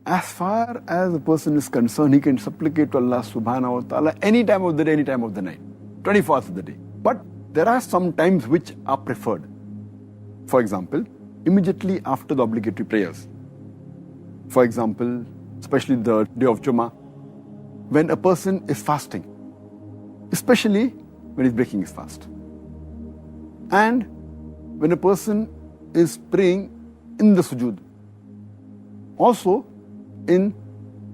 as far as a person is concerned, he can supplicate to Allah subhanahu wa ta'ala any time of the day, any time of the night, 24 hours of the day. But there are some times which are preferred. For example, immediately after the obligatory prayers. For example, especially the day of Jummah, when a person is fasting, especially when he's breaking his fast. And when a person is praying in the sujood. Also in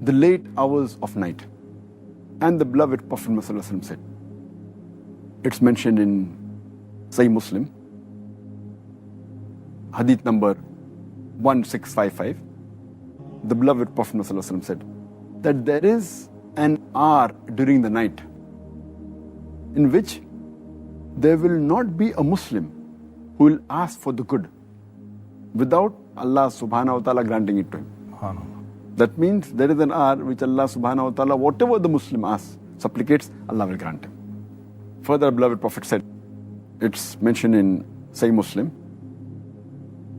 the late hours of night. And the beloved Prophet Muhammad said, it's mentioned in Sahih Muslim, hadith number 1655, the beloved Prophet Muhammad said that there is an hour during the night in which there will not be a Muslim who will ask for the good without Allah subhanahu wa ta'ala granting it to him. That means there is an hour which Allah subhanahu wa ta'ala, whatever the Muslim asks, supplicates, Allah will grant him. Further, beloved Prophet said, it's mentioned in Sahih Muslim,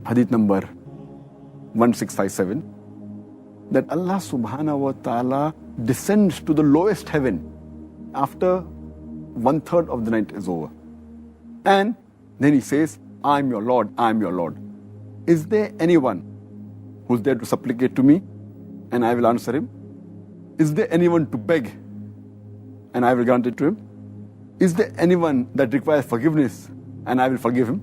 hadith number 1657, that Allah subhanahu wa ta'ala descends to the lowest heaven after 1/3 of the night is over. And then he says, I am your Lord, I am your Lord. Is there anyone who's there to supplicate to me and I will answer him? Is there anyone to beg and I will grant it to him? Is there anyone that requires forgiveness and I will forgive him?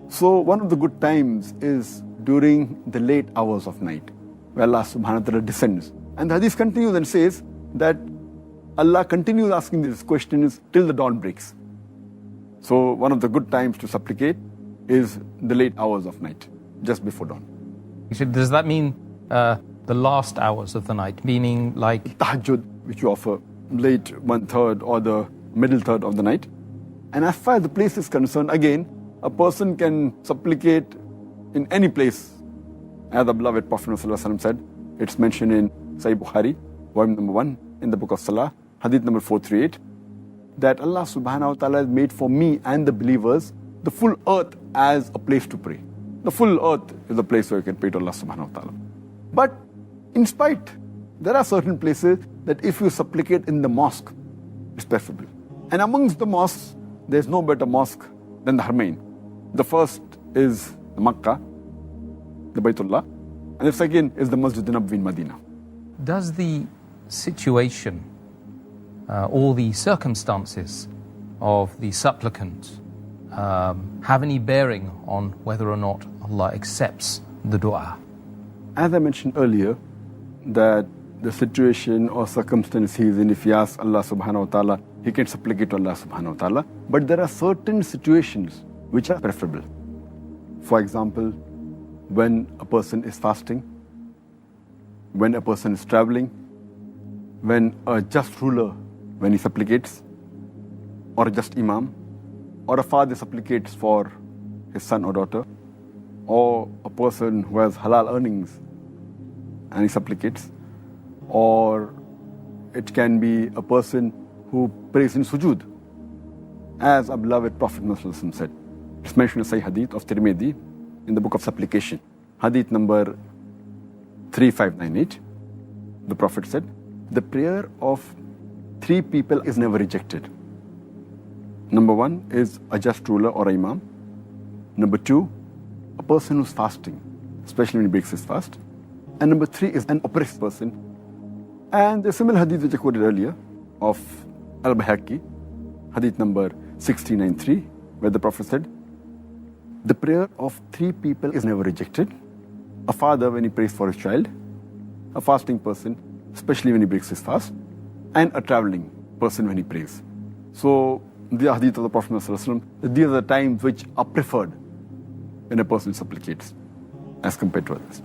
So one of the good times is during the late hours of night, where Allah subhanahu wa ta'ala descends. And the hadith continues and says that Allah continues asking these questions till the dawn breaks. So one of the good times to supplicate is the late hours of night, just before dawn. Does that mean the last hours of the night, meaning like Tahajjud, which you offer late 1/3 or the middle third of the night? And as far as the place is concerned, again, a person can supplicate in any place. As the beloved Prophet ﷺ said, it's mentioned in Sahih Bukhari, volume number 1, in the book of Salah, hadith number 438, that Allah subhanahu wa ta'ala has made for me and the believers the full earth as a place to pray. The full earth is a place where you can pray to Allah subhanahu wa ta'ala. But in spite, there are certain places that if you supplicate in the mosque, it's preferable. And amongst the mosques, there's no better mosque than the Haramain. The first is the Makkah, the Baytullah, and the second is the Masjid Nabawi in Medina. Does the situation or the circumstances of the supplicant have any bearing on whether or not Allah accepts the dua? As I mentioned earlier, that the situation or circumstance he's in, if he asks Allah subhanahu wa ta'ala, he can supplicate to Allah subhanahu wa ta'ala. But there are certain situations which are preferable. For example, when a person is fasting, when a person is traveling, when a just ruler, when he supplicates, or a just imam, or a father supplicates for his son or daughter, or a person who has halal earnings and he supplicates, or it can be a person who prays in sujood, as our beloved Prophet Muhammad said. It's mentioned in Sahih Hadith of Tirmidhi in the book of supplication, hadith number 3598. The Prophet said, the prayer of 3 people is never rejected. Number 1 is a just ruler or a imam. Number 2, a person who's fasting, especially when he breaks his fast. And number 3 is an oppressed person. And the similar hadith which I quoted earlier of Al-Bayhaqi, hadith number 1693, where the Prophet said, the prayer of 3 people is never rejected. A father when he prays for his child, a fasting person, especially when he breaks his fast, and a traveling person when he prays. So the hadith of the Prophet ﷺ, these are the times which are preferred when a person supplicates as compared to others.